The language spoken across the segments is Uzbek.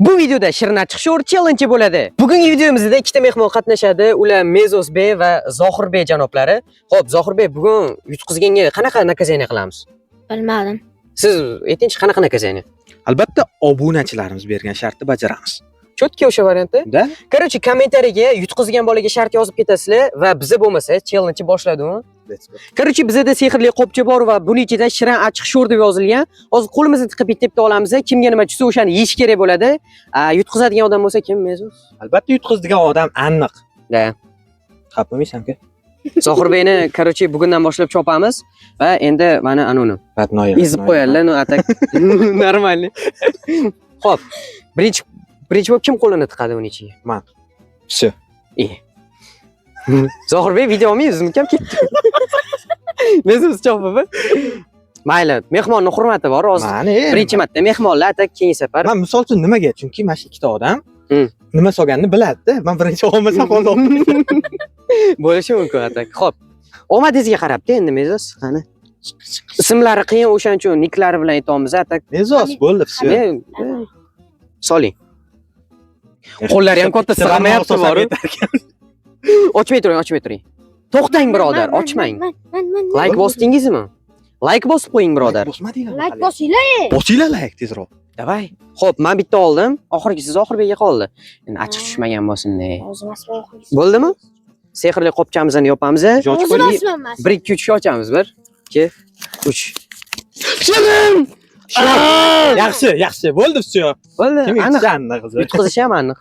Bu videoda Shirin Achchiq Show challenge bo'ladi. Bugungi videomizda ikkita mehmon qatnashadi. Ular Mezos bey va Zohir bey janoblari. Xo'p, Zohir bey, bugun yutqizganga qanaqa naказание qilamiz? Bilmadim. Siz aytingchi, qanaqa naказание? Albatta obunachilarimiz bergan shartni bajaramiz. Chotki o'sha variantda. Da? Короче, kommentariyaga yutqizgan bolaga shart yozib ketasizlar va biza bo'lmasa challenge boshladimi? Let's go. Короче, bizda sehrli qopcha bor va buning ichida Shirin Achchiq Show deb yozilgan. Hozir qo'limizni tiqib bitta olamiz. Kimga nima tushsa o'shani yeyish kerak bo'ladi. Yutqizadigan odam bo'lsa kim? Mezos. Albatta yutqizdigan odam aniq. Da. Xafa bo'lmaysan-ku? Zohir beyni короче bugundan boshlab chopamiz va endi mana anuni Batnoya. ezib qo'yadilar, no atak. Normalniy. Xo'p, birinchi bo'lib kim qo'lini tiqadi uning ichiga? Men. Всё. Zohir bey video olmaysiz, kam ketdi. Mezos chopib. Mayli, mehmonning hurmati bor, hozir. Mani. Birinchi marta mehmonlar atak keyingi safar. Men misol uchun nimaga? Chunki mana shu ikkita odam nima solganini biladi-da. Men birinchi olmasam qoldim. Bo'lishi mumkin atak. Xo'p. Omadingizga qarabdi endi Mezos, qani. Ismlari qiyin, o'shaning uchun niklari bilan aytamiz atak. Mezos bo'ldi, всё. Soling. Qo'llari ham katta sig'mayapti bor. Ochmay turing. To'xtang birodar, ochmang. Like bosdingizmi? Like bosib qo'ying birodar. Bosmadinglar. Like bosinglar. Bosinglar like tezroq. Davay. Xo'p, men bitta oldim. Oxirgisi Zohir beyga qoldi. Endi achchiq tushmagan bo'lsin-da. Bo'ldimi? Sehrli qopchamizni yopamiz. Yochib qo'ying. 1-2-3 ochamiz. 1 2 3. Shirin! Yaxshi. Bo'ldi, всё. Bo'ldi. Aniq. Yutqizish ham aniq.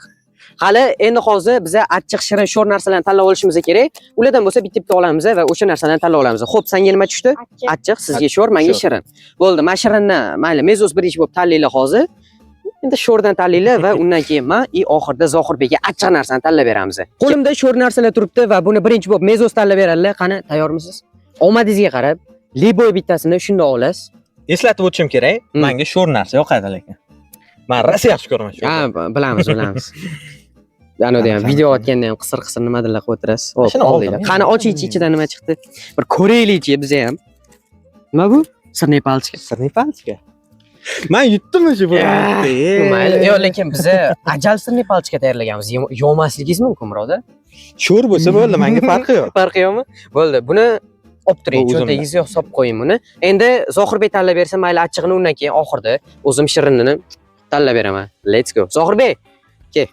Hali endi hozir biz achchiq shirin sho'r narsalarni tanlab olishimiz kerak. Ulardan bo'lsa bitta olamiz va o'sha narsalarni tanlab olamiz. Xo'p, senga nima tushdi? Achchiq, sizga sho'r, menga shirin. Bo'ldi, men shirinni, mayli, Mezos birinchi bo'lib tanlaylar hozir. Endi sho'rdan tanlaylar va undan keyin men oxirida Zohir beyga achchiq narsani tanlab beramiz. Qo'limda sho'r narsalar turibdi va buni birinchi bo'lib Mezos tanlab beradilar. Qani, tayyormisiz? Omadingizga qarab, liboy bittasini shunday olasiz. Eslatib o'tishim kerak, menga sho'r narsa yoqadi lekin. Men rosa yaxshi ko'raman shu. Ha, bilamiz. Anoda ham video otganda ham qisir nimadirlar qilib o'tirasiz. Xo'p, oldinglar. Qani oching ichidan nima chiqdi? Bir ko'raylik-chi biz ham. Nima bu? Sirniy palchka. Sirniy palchka. Men yutdim shu bo'ldi. Mayli, yo'q, lekin biz ajal sirniy palchka tayyorlaganmiz. Yo'masligingiz mumkin, birodar. Sho'r bo'lsa bo'ldi, menga farqi yo'q. Farqi yo'qmi? Bo'ldi. Buni olib turing, cho'ntagingizga hisob qo'ying buni. Endi Zohir bey tanlab bersa, mayli achchig'ini undan keyin oxirida o'zim shirinini tanlab beraman. Let's go. Zohir bey, ke.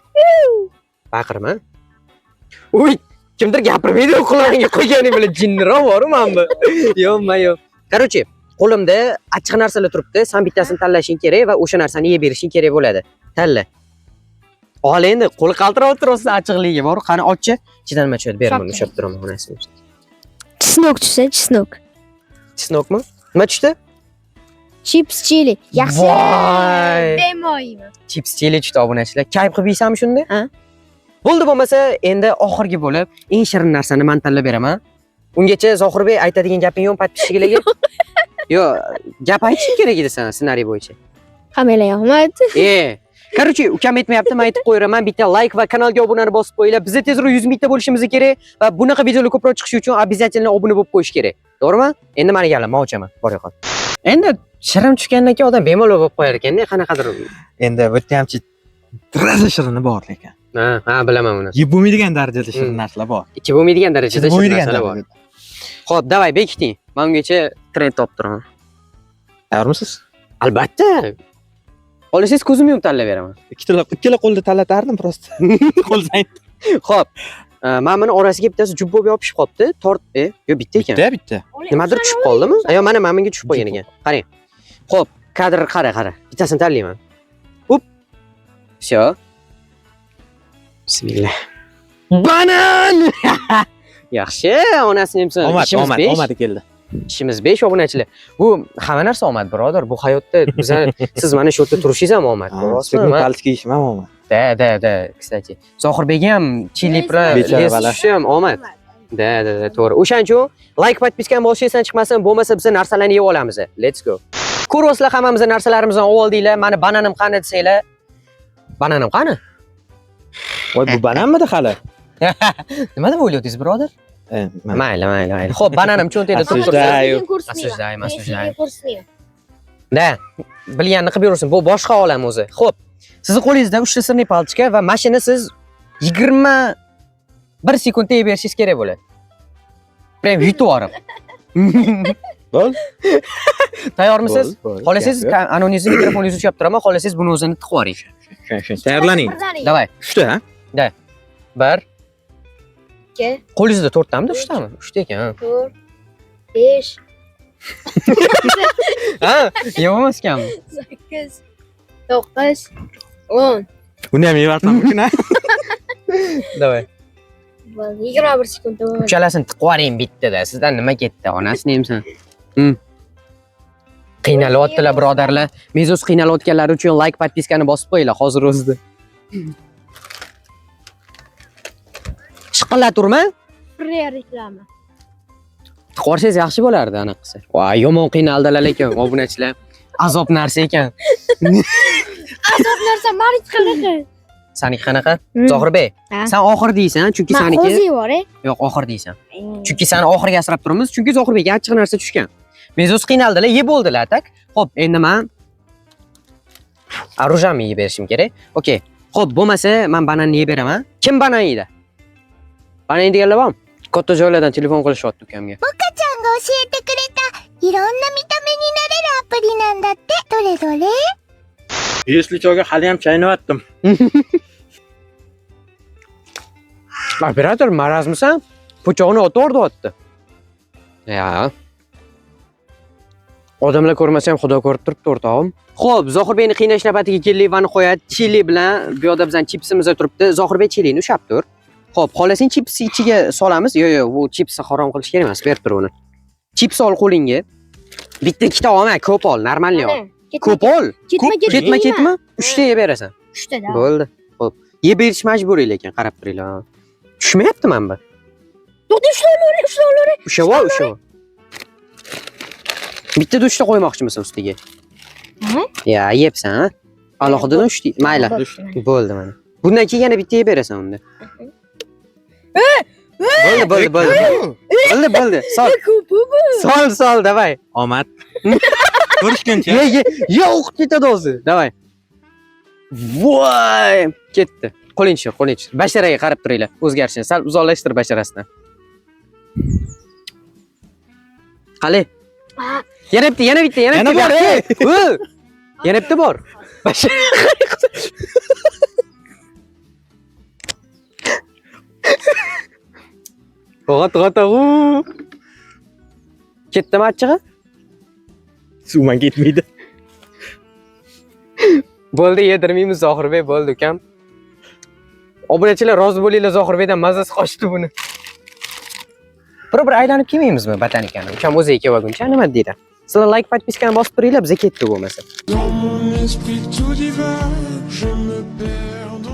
Baqirma. Uy, kimdir gapirmaydi, quloqingga qo'yganing bilan jinniroq bormi bu? Yo'q. Короче, qo'limda achchiq narsalar turibdi. Sen bittasini tanlashing kerak va o'sha narsani yeb berishing kerak bo'ladi. Tanla. Ol endi, qo'l qaltirab turibsiz achchiqligi bor. Qani ochchi, ichidan nima tushadi? Ber buni, ushlab turaman onasini. Чеснок tushsa, чеснок. Chesnokmi? Nima tushdi? Chips chili. Yaxshi. Voy! Demoymi? Chips chili tushdi obunachilar. Kayf qilib yeysanmi shunda? Ha. Bo'ldi, bo'lmasa endi oxirgi bo'lib eng shirin narsani men tanlab beraman. Ungacha Zohir bey aytadigan gaping yo'q podpishchilarga? Yo'q, gap aytishing kerak edi sana ssenariy bo'yicha. Hammalar yoqmadi. Короче, ukam aytmayapti, men aytib qo'yiraman. Bitta like va kanalga obunani bosib qo'yinglar. Bizda tezroq 100 mingta bo'lishimiz kerak va bunaqa videolar ko'proq chiqishi uchun обязательно obuna bo'lib qo'yish kerak. To'g'rimi? Endi meni galim, men ochaman. Bor yo'q. Endi shirin tushgandan keyin odam bemalol bo'lib qo'yar ekan-da, qanaqadir. Endi bu yerda ham shirini bor lekin. Ha, bilaman uni. Yeb bo'lmaydigan darajada shirin narsalar bor. Ichi bo'lmaydigan darajada shirin narsalar bor. Xo'p, davay bekiting. Men ungacha trend topib turaman. Tayyormisiz? Albatta. Olasangiz ko'zimni yumib tanlab beraman. Ikkala qo'lda tanlatardim prosta. Qo'l zayn. Xo'p. Men buni orasiga bittasi jub bo'lib yopishib qolibdi. Yo'q, bitta ekan. Bitta. Nimadir tushib qoldimi? Yo'q, mana menga tushib qolgan ekan. Qarang. Xo'p, kadr qara. Bittasini tanlayman. Up. Всё. Bismillah. Banan! Yaxshi, onasini nimsa. Omad keldi. Ishimiz 5 obunachilar. Bu hamma narsa omad, birodar. Bu hayotda siz mana shu yerda turishingiz ham omad. Sirniy palchka yeyishim ham omad. Da, kстати. Zohir beyga ham chili bilan leshishi ham omad. Da, to'g'ri. O'shaning uchun like podpiskani boshingizdan chiqmasin, bo'lmasa biz narsalarni yeb olamiz. Let's go. Ko'rasizlar, hammamiz narsalarimizni olib oldinglar. Mani bananim qani desanglar. Bananim qani? Voy, bu bananmidi hali? Nima deb o'ylayapsiz, birodar? Mayli. Xo'p, bananim cho'ntakda turibdi. Masajday. Da, bilganini qilib yursin. Bu boshqa olam o'zi. Xo'p, Sizni qo'lingizda 3 ta sirli palchika va mashina siz 21 sekundda yeb berishingiz kerak bo'ladi. Prям yutib yuborib. Bo'l. Tayyormisiz? Bo'l. Xohlasangiz anoningizni mikrofoningizni ushlab turaman, xohlasangiz buni o'zini tiqib yuboring. Tayyorlaning. Davay. 3 ta, ha? 1 2 Qo'lingizda 4 tami, 3 tami? 3 ta ekan. 4 5 Ha, yemas ekanmi? 8 9 10 Buni ham yevartammikin, ha? Davay. 21 sekundda bo'ldi. Uchalasini tiqib yuboring bittada. Sizdan nima ketdi? Onasini emsan. Qiynalyaptilar birodarlar. Mezos qiynalayotganlar uchun like, podpiskani bosib qo'yinglar hozir o'zida. Chiqillaturma. Reklama. Qorsangiz yaxshi bo'lardi anaqasi. Voy, yomon qiynaldilar lekin obunachilar. Azob narsa ekan. Azob narsa meniki qanaqa? Saniki qanaqa? Zohirbek, Ha. sen oxir deysan, chunki Men saniki hozir bor, yo'q, oxir deysan. Chunki seni oxirga asrab turamiz, chunki Zohirbekga achchiq narsa tushgan. Mezos qiynaldilar, yeb bo'ldilar, tak. Xo'p, endi men orujamni yeb berishim kerak. Okey. Xo'p, bo'lmasa men bananni yeb beraman. Kim banan yeydi? Banan yeydiganlar bormi? Katta joylardan telefon qilishyapti ukamga. ちゃんが教えてくれたいろんな見た目になれるアプリなんだってどれどれ Yesli choyga hali ham chaynayaptim. Operator, marazmisan? Po'chog'ini o'tib. Ya. Odamlar ko'rmasa ham Xudo ko'rib turibdi, o'rtog'im. Xo'p, Zohirbekni qiynash navbatiga keldik, vani qo'yadi. Chili bilan bu yerda bizning chipsimiz turibdi. Zohirbek chilini ushab tur. Xo'p, xohlasang chips ichiga solamiz. Yo'q, bu chipsni harom qilish kerak emas, berib tur uni. Chips ol qo'lingga. Bitta ikkita olma, ko'p ol, normalniy ol. Ko'p ol. Ketma. 3 ta yeb berasan. 3 ta da. Bo'ldi. Xo'p, yeb berish majburiy lekin, qarab turinglar. Tushmayapti mana bu. To'g'ri, ushlayver. Usha. Bitta dushda qo'ymoqchimisan ustiga? Ha? Ya, yebsan, ha? Alohidan 3 ta. Mayli. Bo'ldi mana. Bundan keyin yana bitta yeb berasan unda. Bo'ldi. Sol, davay. Omad. Ko'rishguncha. Ye, o'qib ketadi o'zi. Davay. Voy, ketdi. Qo'ling tushir. Basharaga qarab turinglar. O'zgarishini sal uzoqlashtir basharasidan. Qali. Yana bitta. Yana bor, Yana bitta bor. To'g'at. Ketdimi achchig'i? Suvman ketmaydi. Bo'ldi, yedirmaymiz Zohirbek, bo'ldi ukam. Obunachilar rozi bo'linglar, Zohirbekdan mazasi qochdi buni. Bir aylanib kelmaymizmi botanikani? Ukam o'ziga kelmaguncha nima deydi? Sizlar like, podpiskani bosib turinglar, bizga ketdi bo'lmasa.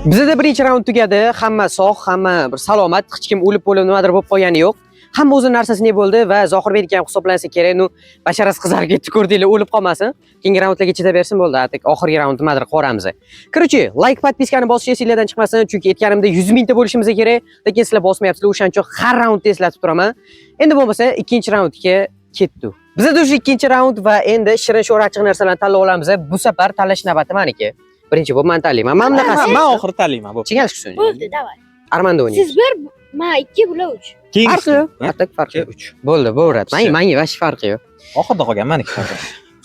Bizda birinchi raund tugadi. Hamma sog', hamma bir salomat, hech kim o'lib nimadir bo'lib qolgani yo'q. Hamma o'z narsasini bo'ldi va Zohirbek ham hisoblansa kerak. Basharasi qizarib ketdi, ko'rdinglar, o'lib qolmasin. Keyingi raundlarga chetaversin bo'ldi. Oxirgi raund nimadir qoramiz. Короче, like, podpiskani bosish esingizdan chiqmasin, chunki aytganimda 100 mingta bo'lishimiz kerak, lekin sizlar bosmayapsizlar. O'shaning uchun har raundda eslatib turaman. Endi bo'lmasa, ikkinchi raundga ketdik. Bizda o'sha ikkinchi raund va endi shirin sho'r achchiq narsalarni tanlab olamiz. Bu safar tanlash navbati meniki. Birinchi bo'lib men tanlayman. Men bunaqasi. Men oxiri tanlayman, bo'pti. Chigalishsin. Bo'ldi, davay. Armanda o'ynaymiz. Siz bir, men 2 bular 3. Farqi yo'q. Bo'ldi, bo'veradi. Menga vash farqi yo'q. Oxirda qolgan meniki.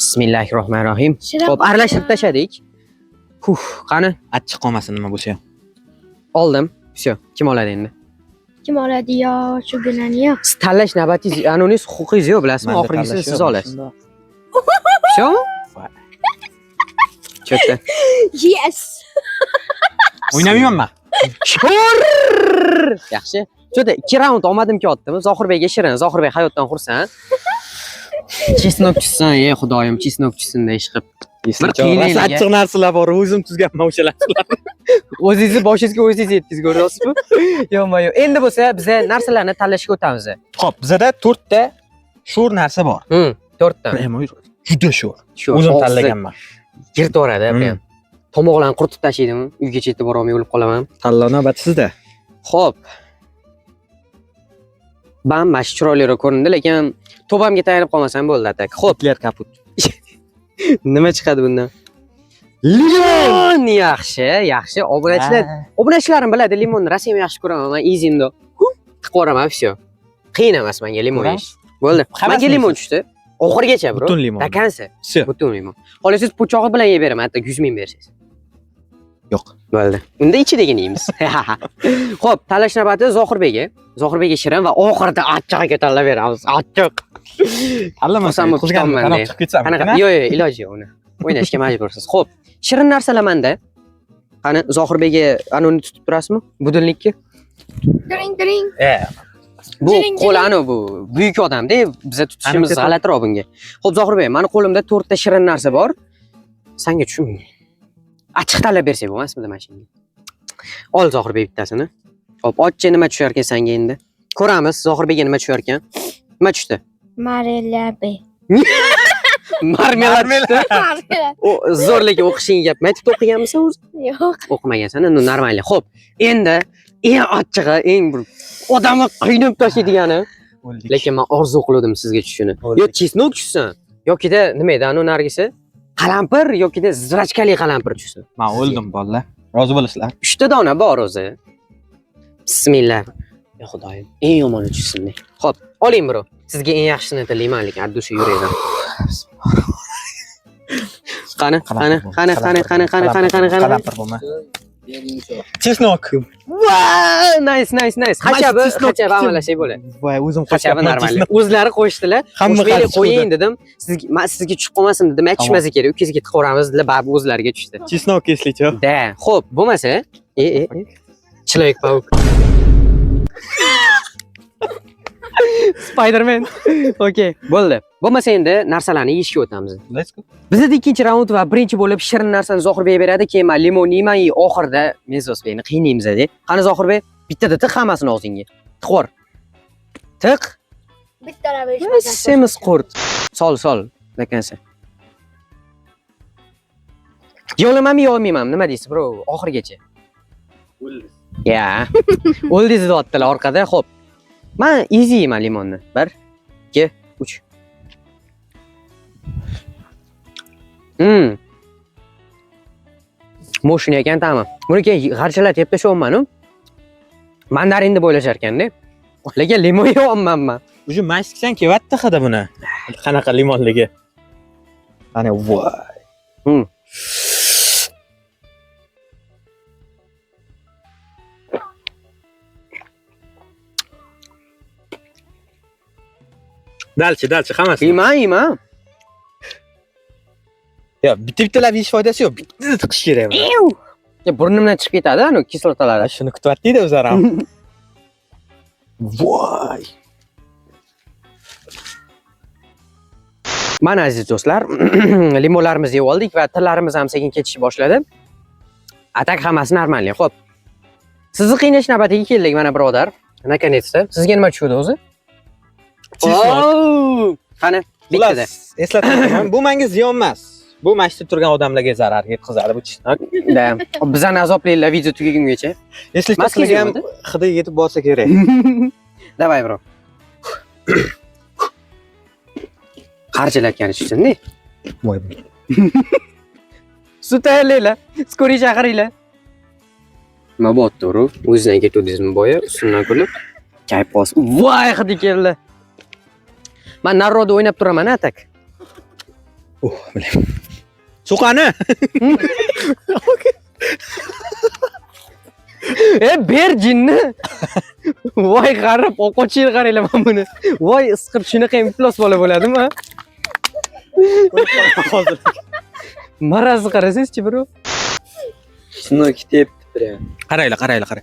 Bismillahirrohmanirrohim. Xo'p, aralashtirib tashladik. Qani? Achchiq qolmasin nima bo'lsa ham. Oldim. Всё. Kim oladi endi? Kim oladi yo, shu gunani yo. Siz tanlash navbatingiz, anoningiz huquqingiz yo'q, bilasizmi? Oxirgisini siz olasiz. Всё? Cho'tta. Yes. O'ynamayman men. Yaxshi. Cho'tta, 2 raund omadim kelyaptimi? Zohirbekga shirin, Zohirbek hayotdan xursand. Chesnokchisan, xudoyim, chesnokchisinda ish qilib. Achchiq narsalar bor, o'zim tuzganman o'shalar. O'zingizni boshingizga o'zingiz yetdingiz, ko'ryapsizmi? Yo'q. Endi bo'lsa, biz narsalarni tanlashga o'tamiz. Xo'p, bizda 4 ta sho'r narsa bor. 4 ta. Juda sho'r. O'zim tanlaganman. Yirtaveradi, prям. Tomoqlarni quritib tashlaydimi? Uygacha yetib bora olmay o'lib qolaman. Tanlov navbati sizda. Xo'p. Mash chiroyliroq ko'rindi, lekin to'bamga tayanib qolmasam bo'ldi, atak. Xo'p, Hitler kaput. nima chiqadi bundan? Limon yaxshi, yaxshi. Obunachilarim biladi, limonni rasm yaxshi ko'raman. Men izindo. Qilib ko'raman, всё. Qiyin emas menga limon yeyish. Bo'ldi. Menga limon tushdi. Oxirigacha, bro. Butun limon. Takansi. Всё. Butun limon. Xohlasangiz po'chog'i bilan yeb beraman, hatto 100 ming bersangiz. Yo'q. Bo'ldi. Unda ichidagini yeymiz. Xo'p, tanlash navbati Zohirbekga. Zohirbekga shirin va oxirida achchig'iga tanlab beramiz. Achchiq. Allamasam qilganman. chiqib ketsam. Qanaqa? Yo'q, iloji yo'q uni. O'ynashga majbursiz. Xo'p, shirin narsalar menda. Qani Zohirbekga anonni tutib turasizmi? Budilnikka. Diring diring. Bu Jiring, qo'l jiring. anu bu buyuk odam-da, biza tutishimiz g'alatiroq bunga. Xo'p, Zohirbek, meni qo'limda 4 ta shirin narsa bor. Senga tushunmayman. Achchiq tanlab bersak bo'lmasmidi mashinga? Ol Zohirbek bittasini. Xo'p, ochchi nima tushar ekan senga endi? Ko'ramiz Zohirbekga nima tushar ekan. Nima tushdi? Marelabe. Marmelad tushdi. O zo'rligi o'qishing gap. Maktabda o'qiganmisan o'zi? Yo'q. O'qimagansan, endi normal. Xo'p, endi eng achchig'i, eng bir odamni qiynab tashlaydigani. Lekin men orzu qildim sizga tushishini. Yo chesnok tushsin, yokida nima edi anu nargisi? Qalampir yokida zirachkali qalampir tushsin. Men o'ldim bolalar. Rozi bo'lasizlar. 3 ta dona bor o'zi. Bismillah. Ya xudoyim, eng yomoni tushsin. Xo'p, oling bro. Sizga eng yaxshisini tilayman, lekin addushi yuraydi. Qani. Qalampir bo'lma. Chesnok. Wow, nice. Xachabi amalashib bo'ladi. Voy, o'zim Xachabi normal. O'zlari qo'yishdilar. Hamma Qo'shmaylik qarshi qo'ying dedim. Men sizga tushib qolmasin dedim. Tushmasa kerak. Ukangizga tiqib ko'ramiz dedilar, baribir o'zlariga tushdi. Chesnok keslicha. Da, xo'p, bo'lmasa, Человек-паук. Spider-Man. Okay, bo'ldi. Bo'lmasa endi narsalarni yeyishga o'tamiz. Let's go. Bizda ikkinchi raund va birinchi bo'lib shirin narsani Zohirbek beradi, keyin men limon yeyman, oxirida Mezosbekni qiynaymiz dedi. Qani Zohirbek, bittada tiq hammasini og'zingga. Tiqvor. Tiq. Bittalab berishmagan. Semiz qurt. Sol. Lakansa. Yo'lamanmi, yo'lmayman, nima deysiz, bro? Oxirigacha. O'ldiz. Ya. O'ldiz deyaptilar orqada. Xo'p. Men easy yeyman limonni. 1 2 3. Moshina ekan ta'mi. Buni keyin g'archalar tepda sho'man-ku. Mandarin deb o'ylashar ekanda. Lekin limon yeyapman men. Уже mashqsan kevatdi hada buni. Qanaqa limonligi. Ana voy. Dalchi hammasi. Yeyman. Yo, bitta-bittalab yeyish foydasi yo'q. Bitta tiqish kerak. Ya burnimdan chiqib ketadi, anu kislotalari. Shuni kutyapti-da o'zlari ham. Voy. Mana aziz do'stlar, limonlarimizni yeb oldik va tillarimiz ham sekin ketishni boshladi. Atak hammasi normal. Xo'p. Sizni qiynash navbatiga keldik mana birodar. Наконец-то. Sizga nima tushdi o'zi? Qani, bittada. Eslataman, bu menga ziyon emas. Bu mashqda turgan odamlarga zarar yetkazadi bu chesnok. Da. Bizani azoblaylar video tugagungacha. Eslatmasligim ham hidi yetib borsa kerak. Давай, bro. Qarjilatgani tushsin-da. Voy. Suv tayyorlaylar. Skoriy chaqiringlar. Nima bo'pti, bro? O'zingizdan ketdingizmi boya? Ustidan kulib. Kayf bosib. Voy, hidi keldi. Men narroda o'ynab turaman, atak. Bilaman. Suqani. Ber jinni. Voy, qarib, o'quvchiga qaranglar men buni. Voy, isqib shunaqa implos bola bo'ladimi? Hozir. Marazni qarasangizchi, bro. Shuni ketibdi. Qaranglar.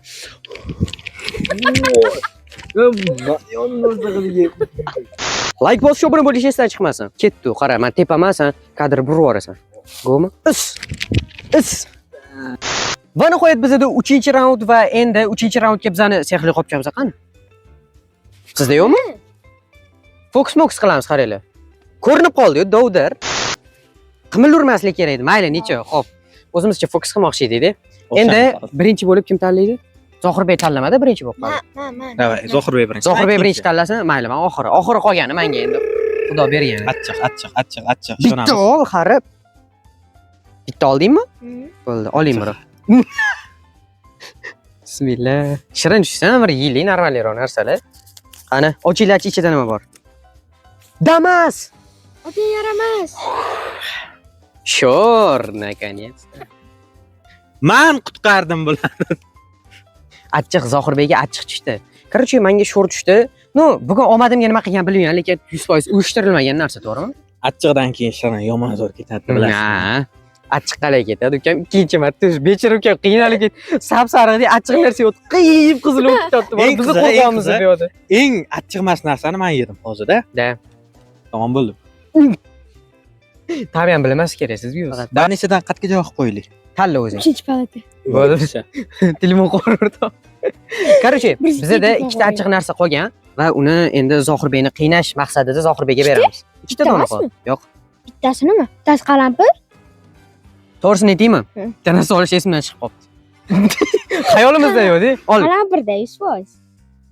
Like bosib obuna bo'lish esdan chiqmasin. Ketdi, qara, men tepaman, sen kadr burib yuborasan. Go'mi? Is. Va nihoyat bizda 3-raund va endi 3-raundga bizani sehrli qopchamiz qani? Sizda yo'qmi? Fox qilamiz, qaranglar. Ko'rinib qoldi-yu, dovdir. Qimil urmaslik kerak edi. Mayli, necha? Xo'p. O'zimizcha fox qilmoqchi edik. Endi birinchi bo'lib kim tanlaydi? Zohirbek tanlamadi birinchi bo'lib qoldi. Men. Davay, Zohirbek birinchi. Zohirbek birinchi tanlasin, mayli, men oxiri qolgani menga endi. Xudo bergani. Achchiq. Bitta ol, qarib. Bitta oldingmi? Hmm. Bo'ldi, oling bro. Bismillah. Shirin tushsan, bir yeylik normalroq narsalar. Qani, ochinglarchi ichida nima bor? Damas. Ota yaramas. Shor, наконец-то. Men qutqardim bularni. Achchiq Zohirbekga achchiq tushdi. Короче, menga sho'r tushdi. No, bugun omadimga nima qilgan bilmayman, lekin 100% uyushtirilmagan narsa, to'g'rimi? Achchiqdan keyin shirin yomon zo'r ketadi bilasizmi? Ha. Achchiq qalay ketadi, ukam. Ikkinchi marta bechora ukam qiynalib sap-sariqdek achchiq narsa yotib, qiyib qizilib ketyapti. Bizni qo'rqamiz deyapti. Eng achchiqmas narsani men yedim hozirda. Da. Tamom bo'ldi. Tabiiy bilmas kerak sizga. Danisidan qatga javob qo'yaylik. Tanla o'zing. Uchinchi palata. Bo'ldi. Telefon qo'rqirdi. Короче, bizda ikkita achchiq narsa qolgan va uni endi Zohirbekni qiynash maqsadida Zohirbekka beramiz. Ikkita dona qoldi. Yo'q. Bittasi nima? Bittasi qalampir. To'g'risini aytaymi? Tana solish esimdan chiqib qoldi. Xayolimizda yo'q-da. Ol. Qalampirda 100%.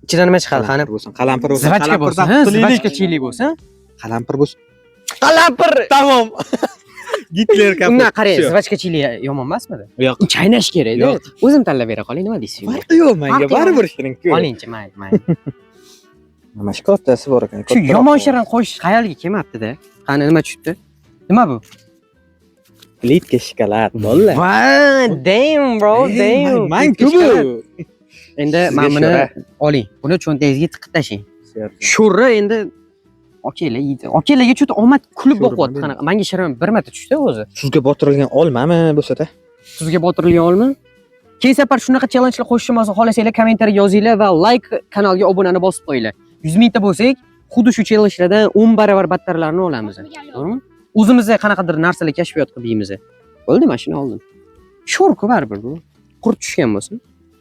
Ichidan nima chiqadi? Qani bo'lsin, qalampir bo'lsin. Zvachka bo'lsin, ha? Zvachka chili bo'lsin. Qalampir bo'lsin. Qalampir. Tamom. Gitler kapot. Undan qarang, zvachka chili yomon emasmidi? Yo'q. Chaynash kerak-da. O'zim tanlab bera qolay, nima deysiz? Farqi yo'q menga, baribir shirin-ku. Olingchi, mayli. Mana shu kattasi bor ekan. Shu yomon shirin qo'shish xayolga kelmabdi-da. Qani nima tushdi? Nima bu? Plitka shokolad bo'ldi. Wow, damn bro, damn. Men-ku bu. Endi men buni oling. Buni cho'ntagingizga tiqib tashlang. Sho'rra endi Okelarga cho'ta omad kulib boqyapti qanaqa. Menga shirin bir marta tushdi o'zi. Tuzga botirilgan olmami bo'lsa-da? Tuzga botirilgan olma? Keyin safar shunaqa challengelar qo'shishni xohlasanglar, kommentariy yozinglar va like kanalga obunani bosib qo'yinglar. 100 mingta bo'lsak, xuddi shu challengelardan 10 barobar battarlarini olamiz. To'g'rimi? O'zimizda qanaqadir narsalar kashfiyot qilib yeymiz. Bo'ldi, mashina oldim. Sho'rku baribir bu. Qurt tushgan bo'lsin.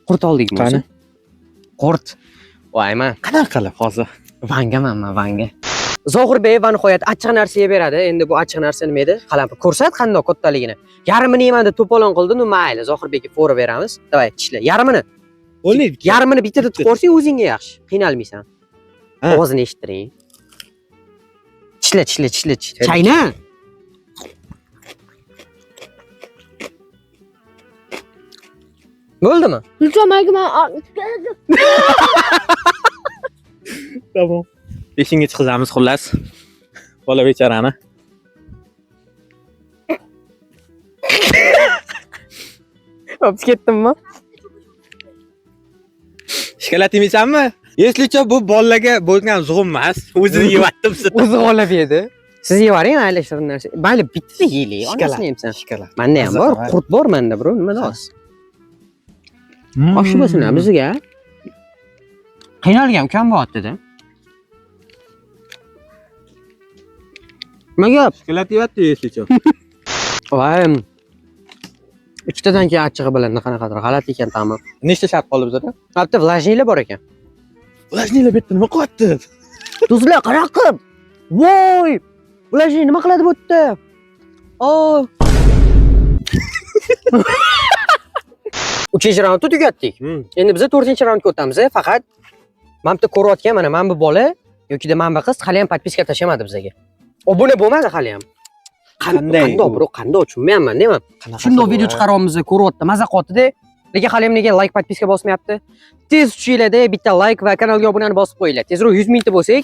Qurt oldikmi? Qani? Qurt. Voyman. Qanaqa qilib hozir? Vangaman, vanga. Zohirbek va nihoyat achchiq narsa yeb beradi. Endi bu achchiq narsa nima edi? Qalampir. Ko'rsat qanday kattaligini. Yarmini yeyman deb to'polon qildi, nu mayli. Zohirbekka fora beramiz. Davay, tishla. Yarmini. Bo'lmaydi. Yarmini bitirib qo'rsang o'zingga yaxshi. Qiynalmaysan. Ovozini eshittiring. Tishla. Chayna. Bo'ldimi? Lutamaga Tamam. 5-ga chiqizamiz xullas. Bola bechorani. O'pib ketdimmi? Shokolad yemaysanmi? Eslicha bu bolalarga bo'lgan zug'um emas. O'zini yevatibsiz. O'zi g'olab edi. Siz yeyavering, mayli shirin narsa. Mayli bitta yeylik. Onasini yemsan. Shokolad. Menda ham bor, qurt bor menda, bro. Nima dos? Oshi bo'lsin bizga. Qiynalgan ukam bo'lyapti-da. Nima gap? Shokolad yevatdi eslicha. Voy. Ikkitadan keyin achchig'i bilan qanaqadir g'alati ekan ta'mi. Nechta shart qoldi bizda? Albatta, vlajnilar bor ekan. Vlajnilar bu yerda nima qilyapti? Do'stlar, qaraq qilib. Voy! Vlajni nima qiladi bu yerda? Oh! 3-raundni tugatdik. Endi biz 4-raundga o'tamiz. Faqat men bitta ko'rayotgan, mana men bu bola yoki men bu qiz hali ham podpiska tashamadi bizga. Obuna bo'lmadi hali ham. Qanday bro, qanday tushunmayapman, deyman. Shunday video chiqaryapmiz, ko'ryapti, maza qilyapti-da. Lekin hali ham nega like podpiska bosmayapti? Tez tushinglar-da, bitta like va kanalga obunani bosib qo'yinglar. Tezroq 100 mingta bo'lsak,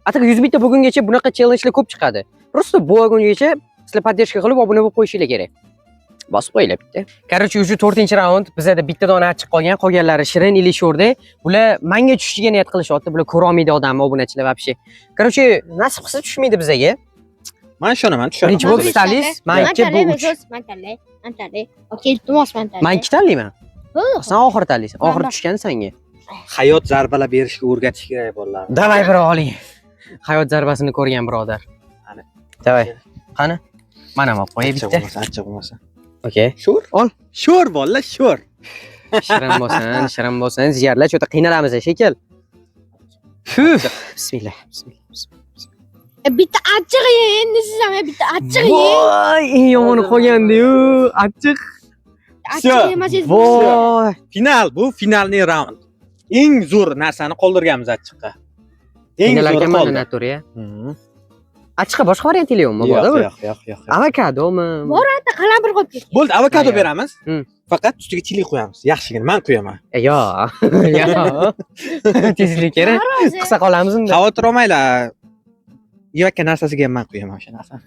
ataqa 100 mingta bo'lgungacha bunaqa challengelar ko'p chiqadi. Просто bo'lgungacha sizlar podдержка qilib obuna bo'lib qo'yishinglar kerak. Bosib qo'yinglar bitta. Короче, уже 4-raund bizda bitta dona achchiq qolgan, qolganlari shirin ili sho'rda. Bular menga tushishiga niyat qilishyapti. Bular ko'ra olmaydi odamni obunachilar вообще. Короче, nasib qilsa tushmaydi bizga. Men ishonaman, tushaman. Birinchi bo'lib stalis, men ikki bu 3. Man tanlay. Okey, iltimos man tanlay. Men ikki tanlayman. Sen oxir tanlaysan. Oxir tushgan senga. Hayot zarbalar berishga o'rgatish kerak bolalar. Davay bro, oling. Hayot zarbasini ko'rgan birodar. Qani. Davay. Qani? Mana olib qo'yay bitta. Achchiq bo'lmasa. Okay. Sho'r. Ol. Sho'r bolalar, sho'r. Shirin bo'lsin, ziyarlar cho'ta qiynalamiz shekil. Bismillah. Bitta achchiq ye, endi siz ham bitta achchiq ye. Voy, eng yomoni qolgandi-yu, achchiq. Achchiq yemasangiz Voy. Final, bu finalning raund. Eng zo'r narsani qoldirganmiz achchiqqa. Eng zo'r qoldi. naturiya. Achchiqqa boshqa variant yo'qmi? Yo'q. Avokadomi? Bor ata qalampir qo'yib ketdi. Bo'ldi, avokado Ha, beramiz. Hmm. Faqat ustiga chili qo'yamiz. Yaxshigina men qo'yaman. Yo'q. Yo'q. Tezlik kerak. Rozi. Qilsa qolamiz unda. Xavotir olmanglar. Yevakka narsasiga ham men qo'yaman o'sha narsani.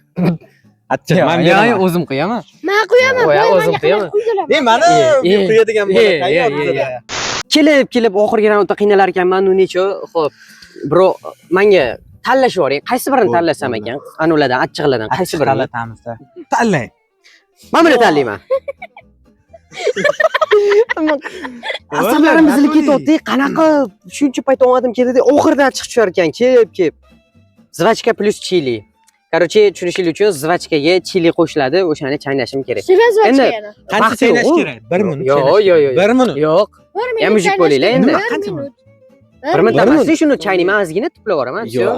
Achchiq, men Yo'q, beraman. o'zim qo'yaman. Men qo'yaman. Qo'ya, qo'yaman, o'zim qo'yaman. qo'yaman. Mana Ye, ye. qo'yadigan Ye, bola ye, tayyor ye, bizda. Kelib oxirgi raundda qiynalar ekanman, necha? Xo'p. Bro, menga tanlash bor. Qaysi birini Bo'ldi, tanlasam bo'ldi. ekan? Anulardan, achchiqlardan qaysi birini? Tanlatamizda. Tanlang. Men buni tanlayman. Asablarim bizilib ketyapti. Qanaqa shuncha payt olmadim keldi, oxirdan chiqib tushar ekan, kelib. Zvachka plus chili. Короче, tushunishing uchun zvachkaga chili qo'shiladi, o'shani chaynashim kerak. Sevazva Endi- chayana. Qancha Vaqti chaynash yo'q. kerak? 1 minut. Yo'q, chaynash yo'q, kerak. yo'q. 1 minut. Yo'q. Ya mujik bo'linglar endi. Qancha minut? Bir minut Bir emas, minut. shuni chaynayman, ozgina tuplab yuboraman. Yo'q.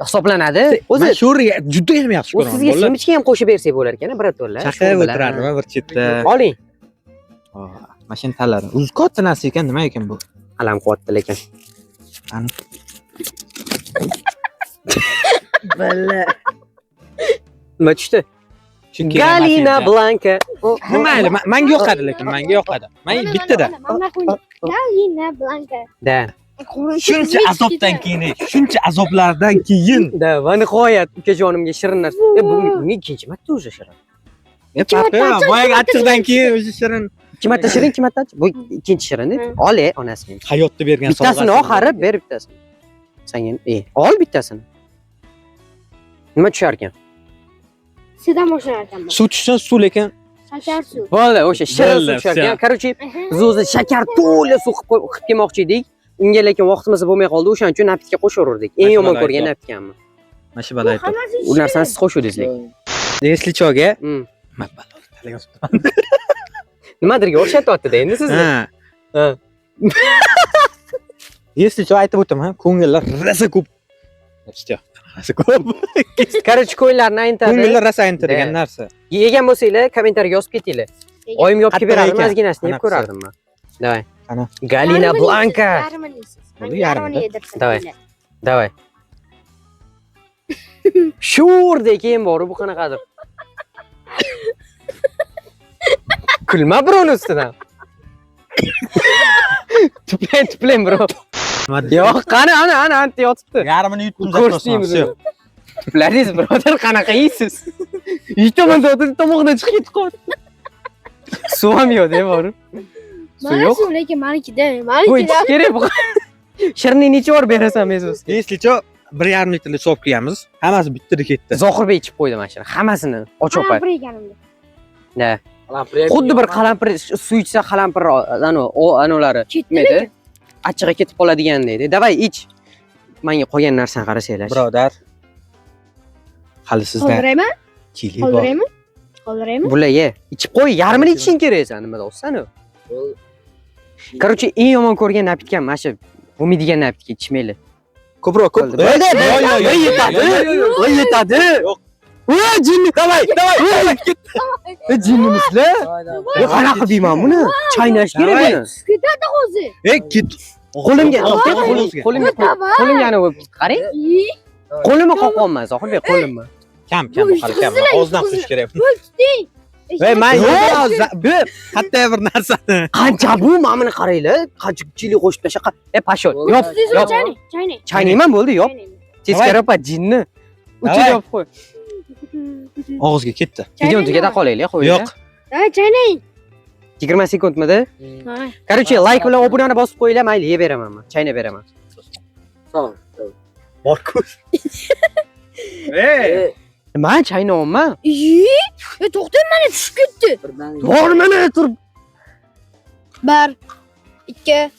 Hisoblanadi. O'zi O'zi sho'rga juda ham yaxshi u ko'raman. sizga bolalar. semichka ham qo'shib bersak bo'lar ekan, biratvorlar. Chaqirib o'tirardim bir chetda. Oling. Mashina tanladim. O'zi katta narsa ekan, nima ekan bu? Alam qilyapti lekin. Ani. Nima tushdi? Chunki Galina Blanka. Mayli, menga yoqadi lekin, menga yoqadi. Men bittada. Galina Blanka. Da. Shuncha azobdan keyin, shuncha azoblardan keyin. Da, va nihoyat ukajonimga shirin narsa. Bu bunga ikkinchi marta o'zi shirin. Boyaga achchiqdan keyin o'zi shirin. Ikki marta shirin, ikki marta achchiq. Bu ikkinchi shirin. Ol, onasining. Hayotda bergan Bittasini oxiri ber bittasini. Senga, ol bittasini. Nima tushar ekan? Sizdan boshlar ekanman. Suv tushsa suv lekin Shakar suv. Bo'ldi, o'sha shirin Bo'ldi, suv tushar ekan. всё. Короче, biz o'zi shakar to'la suv qilib kelmoqchi edik. Unga lekin vaqtimiz bo'lmay qoldi. O'shaning uchun napitkga qo'shaverdik. Eng yomon ko'rgan napitkamni. mana shu bala aytdi. U narsani siz qo'shuvdingiz lekin. Если cho'ga, Nimadirga o'xshatyapti-da endi sizni. ha. Если cho aytib o'taman, ko'ngillar rosa ko'p. Eshitdi. Rosa ko'p. Короче, ko'ngillarni ayntadi. Ko'ngillar rosa aytadigan Da. narsa. Yegan bo'lsanglar, kommentariyga yozib ketinglar. Oyim yopib Qattiq berardim, ekan. ozginasini yeb Qanaqa? ko'rardim men. Davay. Qana? Galina Blanka. Bo'ldi, yarmida. Davay. Davay. Sho'rdek keyin bor bu qanaqadir. Kulma birovni ustidan. Tuplang bro. Yo'q, qani ana yotibdi. Yarmini yutdim Ko'rsataymiz. Tupladingiz birodar, qanaqa yeysiz? Yutaman o'tirib tomoqdan chiqib ketib qoldi. Suv ham yo'q-da, bor. Suv yo'q. Suv lekin malikida, Bu malikida. ichish kerak bu. Shirinni necha bor berasan men o'zi? Если cho 1,5 litrli suv quyamiz, hammasi bittada ketdi. Zohirbek ichib qo'ydi mana shuni. Hammasini ochib qo'ydi. Qalampir ekanimda. Da. Xuddi bir qalampir suv ichsa qalampir anulari Ketdi nima edi? lekin. Achchig'i ketib qoladigan deydi. Davay ich. Menga qolgan narsani qarasanglar. Birodar. Hali sizda Qoldiraymi? chili bor. Qoldiraymi? Qoldiraymi? Bular ye. Ichib qo'y, yarmini ichishing kerak san, nima deyapsan u? Короче, eng yomon ko'rgan napitkam mana shu bo'lmaydigan napitka ichmaylar. Ko'proq ko'p. Voy yetadi. Voy jinni, davay. Jinnimislar? Qanaqa deyman buni? Chaynash kerak buni. Ketadi o'zi. Kit. Qo'limga, qo'limga. qo'limga ana bo'lib qarang. Qo'limni qoqolmas, Zohirbek, qo'limni. Kam hali kam. Ozdan quyish kerak. Ding. Ey, men bu hatto bir narsani. Qancha bu? Mana buni qaranglar. Qancha chili qo'shib tasha. Pashot. Yop. Chayni. Chaynayman bo'ldi, yop. Teskari pa jinni. Uchiga yopib qo'y. Og'izga ketdi. Videoni tugata qolaylik, qo'yinglar. Yo'q. Chaynang. 20 sekundmidi? Короче, like bilan obunani bosib qo'yinglar, mayli, yeb beraman men. Chaynab beraman. Markus. Ey. Nima chaynayapman? To'xtang, mana tushib ketdi. Bor mana turib. 1 2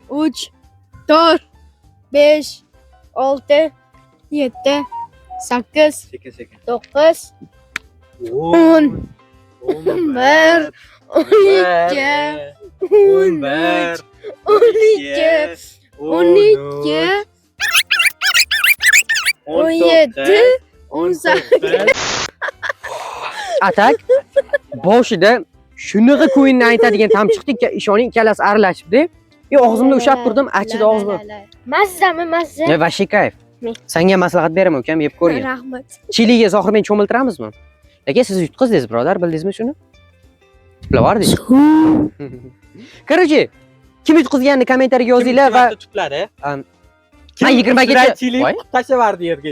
3 4 5 6 7 8 Sekin. 9 10 11 12 12 17 18 Atak boshida shunaqa ko'yinni aytadigan tam chiqdi, ishoning ikkalasi aralashibdi. Og'zimda ushab turdim, achidi og'zim. Mazzami, mazza. Vashi kayf. Men. Senga maslahat beraman ukam, yeb ko'rgin. Rahmat. Chiliga Zohirbekni cho'miltiramizmi? Aka, siz yutqizdingiz, birodar, bildingizmi shuni? Tuplavardik. Короче, kim yutqizganini kommentariyaga yozinglar va tupladi. Ha, 20 gacha. Chili Voy. tashlavardi yerga.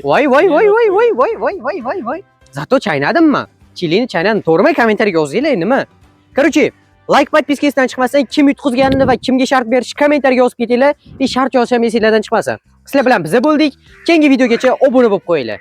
Voy. Zato chaynadimmi? Chilini chaynadim. To'g'rimi? Kommentariyaga yozinglar, nima? Короче, like podpiskasidan chiqmasdan kim yutqizganini va kimga shart berish kommentariyaga yozib ketinglar. Va shart yozsam esinglardan chiqmasin. Sizlar bilan biz bo'ldik. Keyingi videogacha obuna bo'lib qo'yinglar.